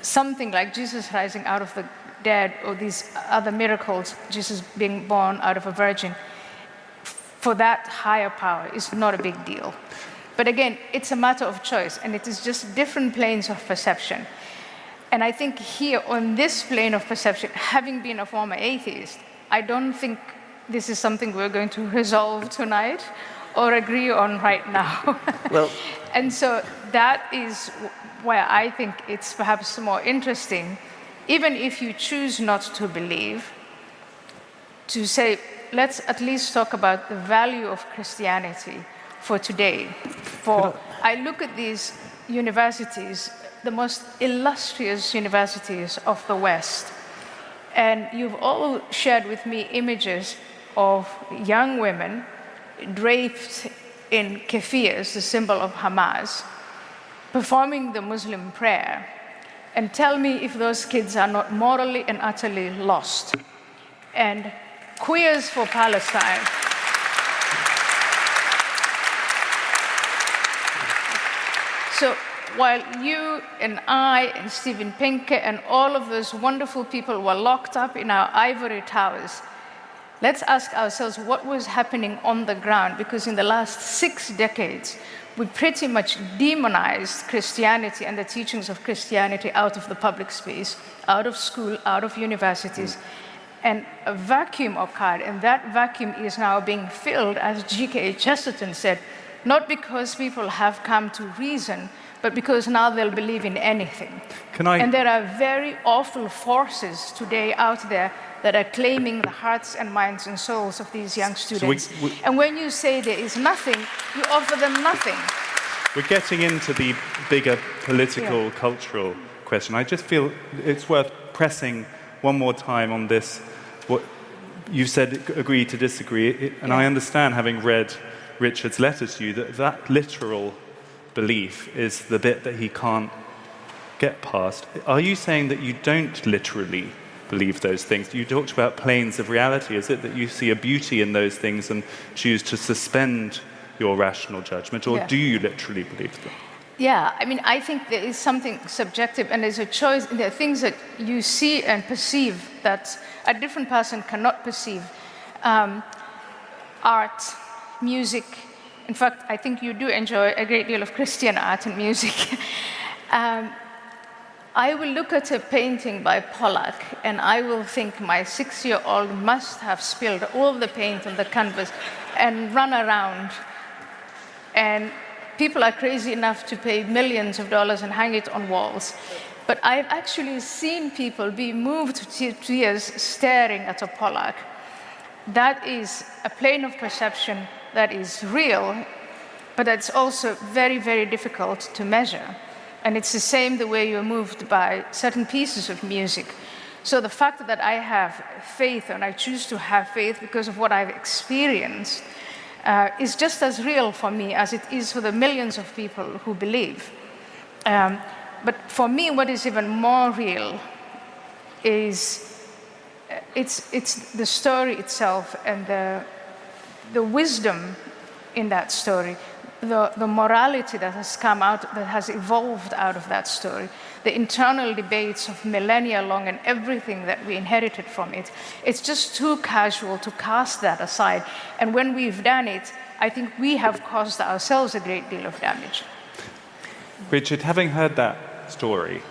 something like Jesus rising out of the dead, or these other miracles, Jesus being born out of a virgin, for that higher power is not a big deal. But again, it's a matter of choice, and it is just different planes of perception. And I think here, on this plane of perception, having been a former atheist, I don't think this is something we're going to resolve tonight or agree on right now. Well, and so that is where I think it's perhaps more interesting, even if you choose not to believe, to say, let's at least talk about the value of Christianity for today. I look at these universities, the most illustrious universities of the West, and you've all shared with me images of young women draped in keffirs, the symbol of Hamas, performing the Muslim prayer. And tell me if those kids are not morally and utterly lost. And Queers for Palestine. So while you and I and Stephen Pinker and all of those wonderful people were locked up in our ivory towers, let's ask ourselves what was happening on the ground, because in the last 6 decades, we pretty much demonized Christianity and the teachings of Christianity out of the public space, out of school, out of universities. And a vacuum occurred, and that vacuum is now being filled, as G.K. Chesterton said, not because people have come to reason, but because now they'll believe in anything. And there are very awful forces today out there that are claiming the hearts and minds and souls of these young students. And when you say there is nothing, you offer them nothing. We're getting into the bigger political, cultural question. I just feel it's worth pressing one more time on this. What you've said, agree to disagree, and I understand, having read Richard's letter to you, that literal belief is the bit that he can't get past. Are you saying that you don't literally believe those things. You talked about planes of reality. Is it that you see a beauty in those things and choose to suspend your rational judgment, or do you literally believe them? Yeah, I mean, I think there is something subjective, and there's a choice. There are things that you see and perceive that a different person cannot perceive. Art, music. In fact, I think you do enjoy a great deal of Christian art and music. I will look at a painting by Pollock, and I will think my 6-year-old must have spilled all the paint on the canvas and run around. And people are crazy enough to pay millions of dollars and hang it on walls. But I've actually seen people be moved to tears staring at a Pollock. That is a plane of perception that is real, but that's also very, very difficult to measure. And it's the same the way you're moved by certain pieces of music. So the fact that I have faith, and I choose to have faith because of what I've experienced, is just as real for me as it is for the millions of people who believe. But for me, what is even more real is it's the story itself and the wisdom in that story, the morality that has come out, that has evolved out of that story, the internal debates of millennia long and everything that we inherited from it. It's just too casual to cast that aside. And when we've done it, I think we have caused ourselves a great deal of damage. Richard, having heard that story,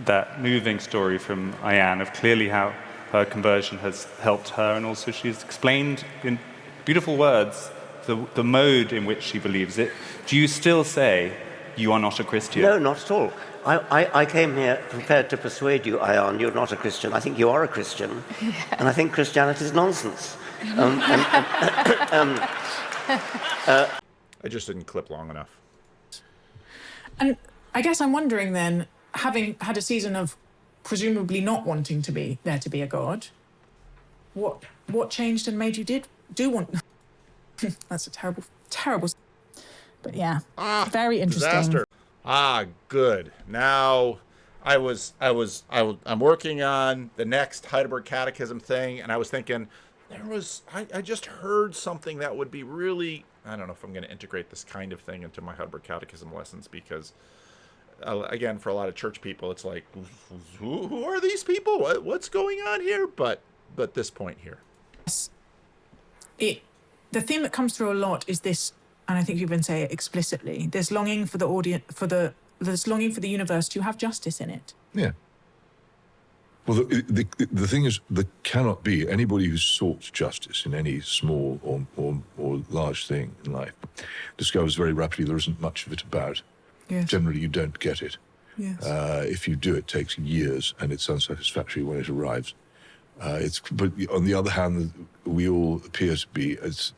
that moving story from Ayan of clearly how her conversion has helped her, and also she's explained in beautiful words the mode in which she believes it, do you still say you are not a Christian? No, not at all. I came here prepared to persuade you, Ayan, you're not a Christian. I think you are a Christian, and I think Christianity is nonsense. I just didn't clip long enough. And I guess I'm wondering then, having had a season of presumably not wanting to be there to be a God, what changed and made you do want? That's a terrible. But yeah, very interesting. Disaster. Good. Now, I'm working on the next Heidelberg Catechism thing, and I was thinking, I just heard something that would be really, I don't know if I'm going to integrate this kind of thing into my Heidelberg Catechism lessons, because, again, for a lot of church people, it's like, who are these people? What's going on here? But this point here. Yes. The theme that comes through a lot is this, and I think you even say it explicitly, this longing for the audience, this longing for the universe to have justice in it. Yeah. Well, the thing is, there cannot be anybody who's sought justice in any small or large thing in life discovers very rapidly there isn't much of it about. Yes. Generally, you don't get it. Yes. If you do, it takes years, and it's unsatisfactory when it arrives. But on the other hand, we all appear to be, it's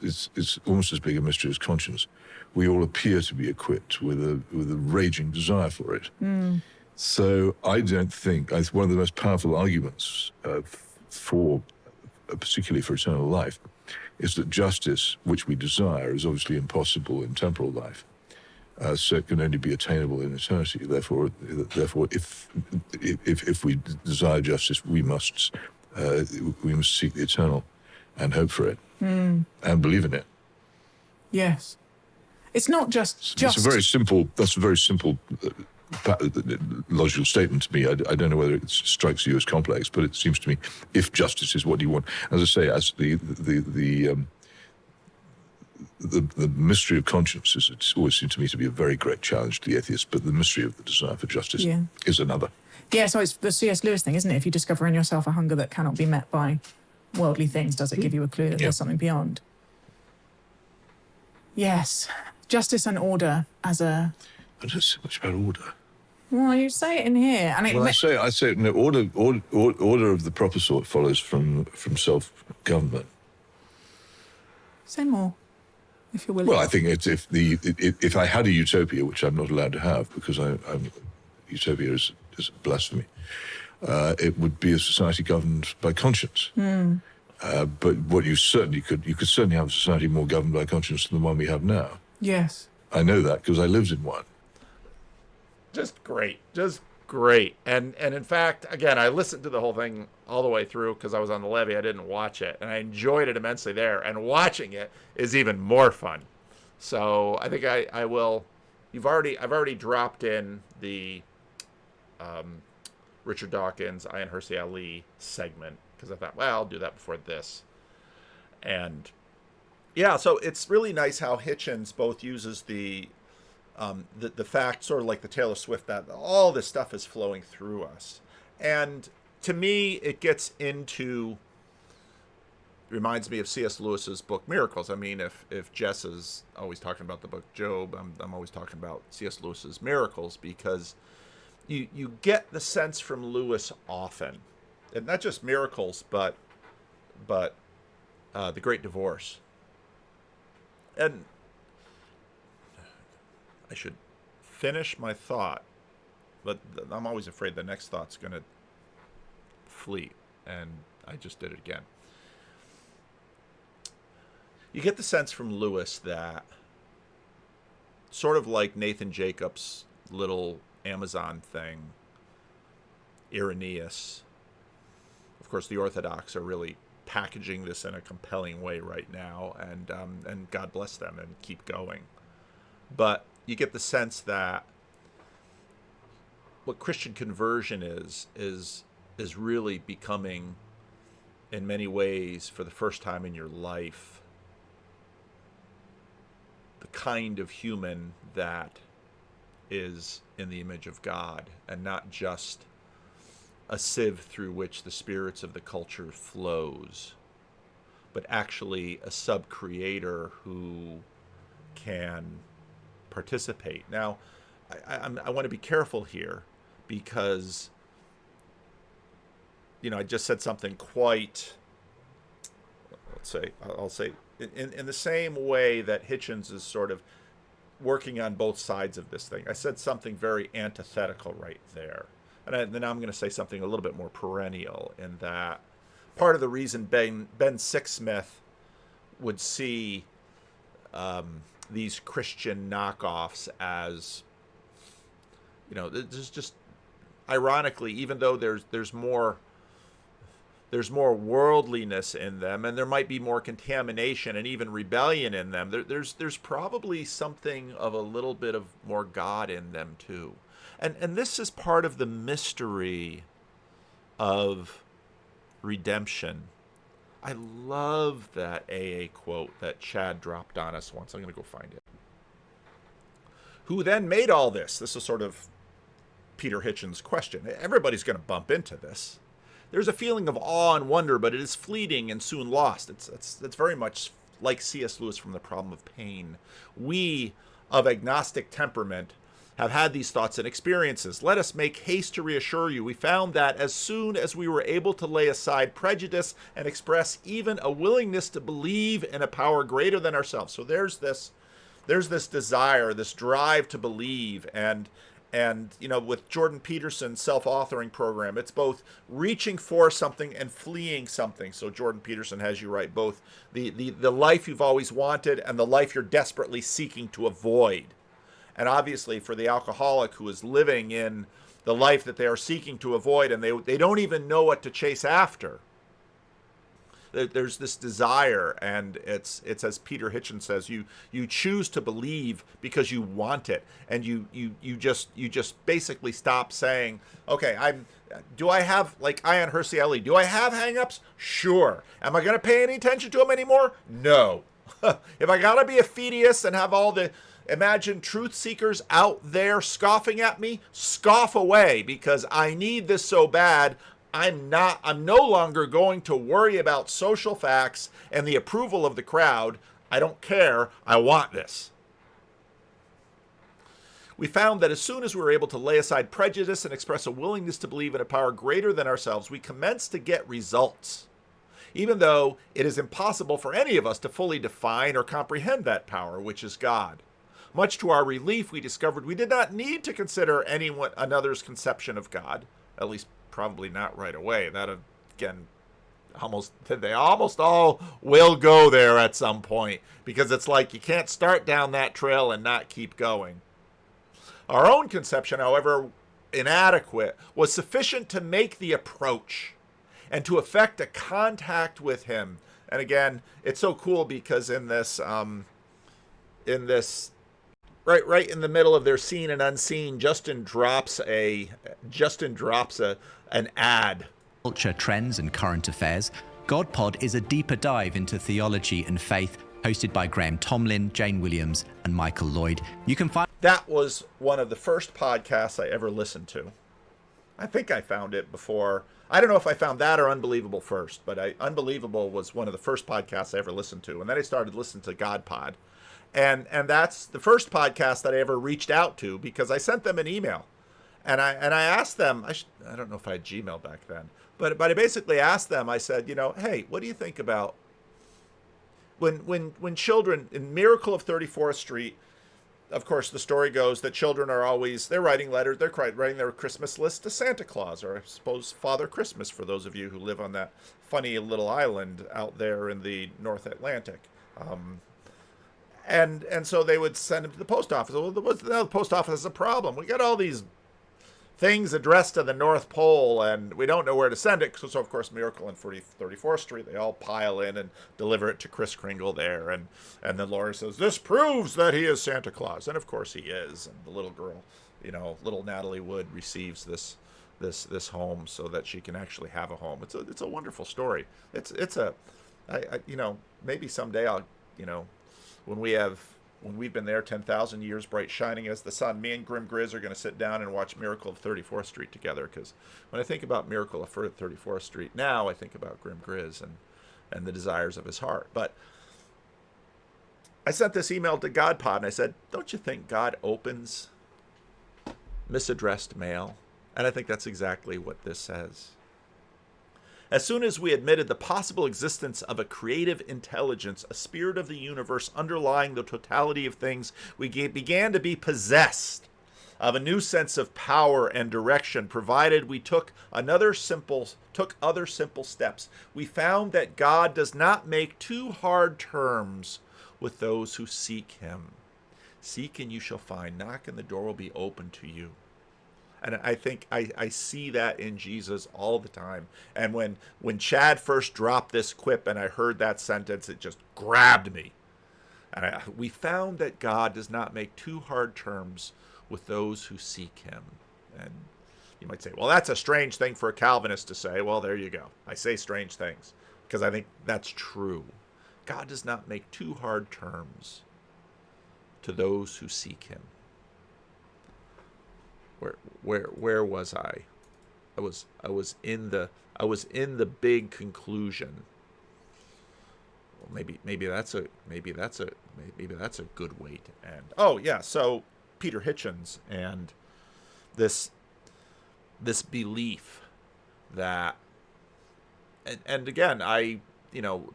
almost as big a mystery as conscience. We all appear to be equipped with a raging desire for it. Mm. So I don't think, one of the most powerful arguments particularly for eternal life, is that justice, which we desire, is obviously impossible in temporal life. So it can only be attainable in eternity. Therefore, if we desire justice, we must seek the eternal and hope for it and believe in it. Yes. It's not just. That's a very simple logical statement to me. I don't know whether it strikes you as complex, but it seems to me, if justice is what you want, as I say, as the mystery of conscience it's always seemed to me to be a very great challenge to the atheist, but the mystery of the desire for justice is another. Yeah, so it's the C.S. Lewis thing, isn't it? If you discover in yourself a hunger that cannot be met by worldly things, does it give you a clue that there's something beyond? Yes. Justice and order as a... I don't say much about order. Well, you say it in here. And I say no, order of the proper sort follows from self-government. Say more, if you're willing. Well, I think it's if I had a utopia, which I'm not allowed to have because utopia is blasphemy, it would be a society governed by conscience. But what you could certainly have a society more governed by conscience than the one we have now. Yes. I know that because I lived in one. Just great. Just great. And in fact, again, I listened to the whole thing all the way through because I was on the levee. I didn't watch it, and I enjoyed it immensely there. And watching it is even more fun. So I think I will. I've already dropped in the Richard Dawkins, Ayaan Hirsi Ali segment because I thought, well, I'll do that before this. And yeah, so it's really nice how Hitchens both uses the fact, sort of like the Taylor Swift, that all this stuff is flowing through us. And to me, it gets into, reminds me of C.S. Lewis's book Miracles. I mean, if Jess is always talking about the book Job, I'm always talking about C.S. Lewis's Miracles, because you get the sense from Lewis often, and not just Miracles, but The Great Divorce. And I should finish my thought, but I'm always afraid the next thought's going to flee, and I just did it again. You get the sense from Lewis that, sort of like Nathan Jacobs' little Amazon thing, Irenaeus. Of course, the Orthodox are really packaging this in a compelling way right now, and God bless them and keep going. But you get the sense that what Christian conversion is really becoming, in many ways, for the first time in your life, the kind of human that is in the image of God, and not just a sieve through which the spirits of the culture flows, but actually a sub-creator who can participate. Now, I want to be careful here, because, I just said something quite, I'll say, in the same way that Hitchens is sort of working on both sides of this thing. I said something very antithetical right there. And then I'm going to say something a little bit more perennial, in that part of the reason Ben Sixsmith would see these Christian knockoffs as, there's just, ironically, even though there's more worldliness in them, and there might be more contamination and even rebellion in them, there's probably something of a little bit of more God in them too. And this is part of the mystery of redemption. I love that AA quote that Chad dropped on us once. I'm going to go find it. Who then made all this? This is sort of Peter Hitchens' question. Everybody's going to bump into this. There's a feeling of awe and wonder, but it is fleeting and soon lost. It's very much like C.S. Lewis from The Problem of Pain. We, of agnostic temperament, have had these thoughts and experiences. Let us make haste to reassure you. We found that as soon as we were able to lay aside prejudice and express even a willingness to believe in a power greater than ourselves. So there's this desire, this drive to believe, and with Jordan Peterson's self-authoring program, it's both reaching for something and fleeing something. So Jordan Peterson has you write both the life you've always wanted and the life you're desperately seeking to avoid. And obviously for the alcoholic who is living in the life that they are seeking to avoid, and they don't even know what to chase after, there's this desire, and it's as Peter Hitchens says, you choose to believe because you want it, and you just basically stop saying, okay, do I have, like Ayaan Hirsi Ali, do I have hang-ups? Sure. Am I going to pay any attention to them anymore? No. If I got to be a Phidias and have all the imagined truth seekers out there scoffing at me, scoff away, because I need this so bad. I'm no longer going to worry about social facts and the approval of the crowd. I don't care. I want this. We found that as soon as we were able to lay aside prejudice and express a willingness to believe in a power greater than ourselves, we commenced to get results, even though it is impossible for any of us to fully define or comprehend that power, which is God. Much to our relief, we discovered we did not need to consider another's conception of God, at least probably not right away. That, again, they almost all will go there at some point, because it's like you can't start down that trail and not keep going. Our own conception, however, inadequate, was sufficient to make the approach and to effect a contact with him. And again, it's so cool because in this right in the middle of their seen and unseen, Justin drops an ad. Culture, trends, and current affairs, GodPod is a deeper dive into theology and faith, hosted by Graham Tomlin, Jane Williams, and Michael Lloyd. You can find... That was one of the first podcasts I ever listened to. I think I found it before. I don't know if I found that or Unbelievable first, but Unbelievable was one of the first podcasts I ever listened to. And then I started listening to GodPod. And that's the first podcast that I ever reached out to, because I sent them an email. And I asked them, I don't know if I had Gmail back then, but I basically asked them, I said, hey, what do you think about when children in Miracle of 34th Street, of course, the story goes that children are always, they're writing letters, they're writing their Christmas list to Santa Claus, or I suppose Father Christmas, for those of you who live on that funny little island out there in the North Atlantic. And so they would send them to the post office. Well, the post office is a problem. We got all these things addressed to the North Pole, and we don't know where to send it. So of course, Miracle on 34th Street, they all pile in and deliver it to Kris Kringle there. And then Laura says, this proves that he is Santa Claus. And of course he is. And the little girl, little Natalie Wood, receives this home so that she can actually have a home. It's a wonderful story. Maybe someday I'll, when we've been there 10,000 years, bright shining as the sun, me and Grim Grizz are going to sit down and watch Miracle of 34th Street together. Because when I think about Miracle of 34th Street now, I think about Grim Grizz and the desires of his heart. But I sent this email to GodPod and I said, don't you think God opens misaddressed mail? And I think that's exactly what this says. As soon as we admitted the possible existence of a creative intelligence, a spirit of the universe underlying the totality of things, we began to be possessed of a new sense of power and direction, provided we took other simple steps. We found that God does not make too hard terms with those who seek him. Seek and you shall find. Knock and the door will be open to you. And I think I see that in Jesus all the time. And when Chad first dropped this quip and I heard that sentence, it just grabbed me. And we found that God does not make too hard terms with those who seek him. And you might say, well, that's a strange thing for a Calvinist to say. Well, there you go. I say strange things because I think that's true. God does not make too hard terms to those who seek him. Where was I? I was in the big conclusion. Well, maybe that's a good way to end. Oh yeah, so Peter Hitchens and this belief that, and again,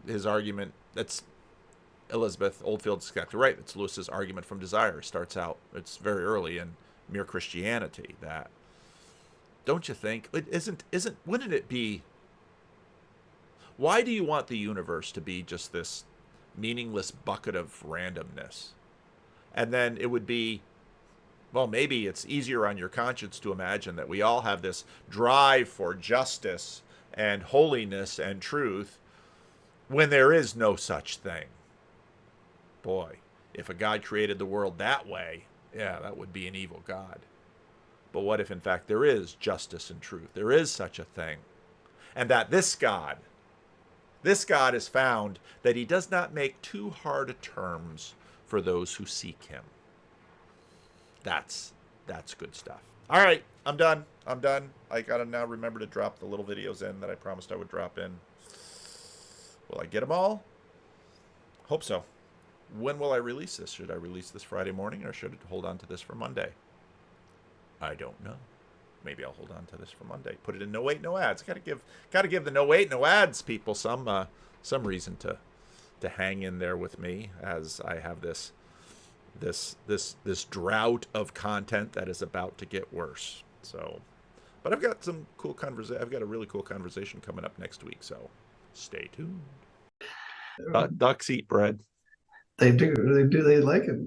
his argument, that's Elizabeth Oldfield's exactly right. It's Lewis's argument from Desire. It starts out, it's very early in Mere Christianity, that, don't you think, wouldn't it be, why do you want the universe to be just this meaningless bucket of randomness? And then it would be, well, maybe it's easier on your conscience to imagine that we all have this drive for justice and holiness and truth when there is no such thing. Boy, if a God created the world that way, yeah, that would be an evil God. But what if, in fact, there is justice and truth? There is such a thing. And that this God is found that he does not make too hard terms for those who seek him. That's good stuff. All right, I'm done. I got to now remember to drop the little videos in that I promised I would drop in. Will I get them all? Hope so. When will I release this? Should I release this Friday morning or should I hold on to this for Monday? I don't know. Maybe I'll hold on to this for Monday. Put it in no wait, no ads. Got to give the no wait, no ads people some reason to hang in there with me as I have this drought of content that is about to get worse. So, but I've got some cool I've got a really cool conversation coming up next week. So, stay tuned. Ducks eat bread. They do. They like it.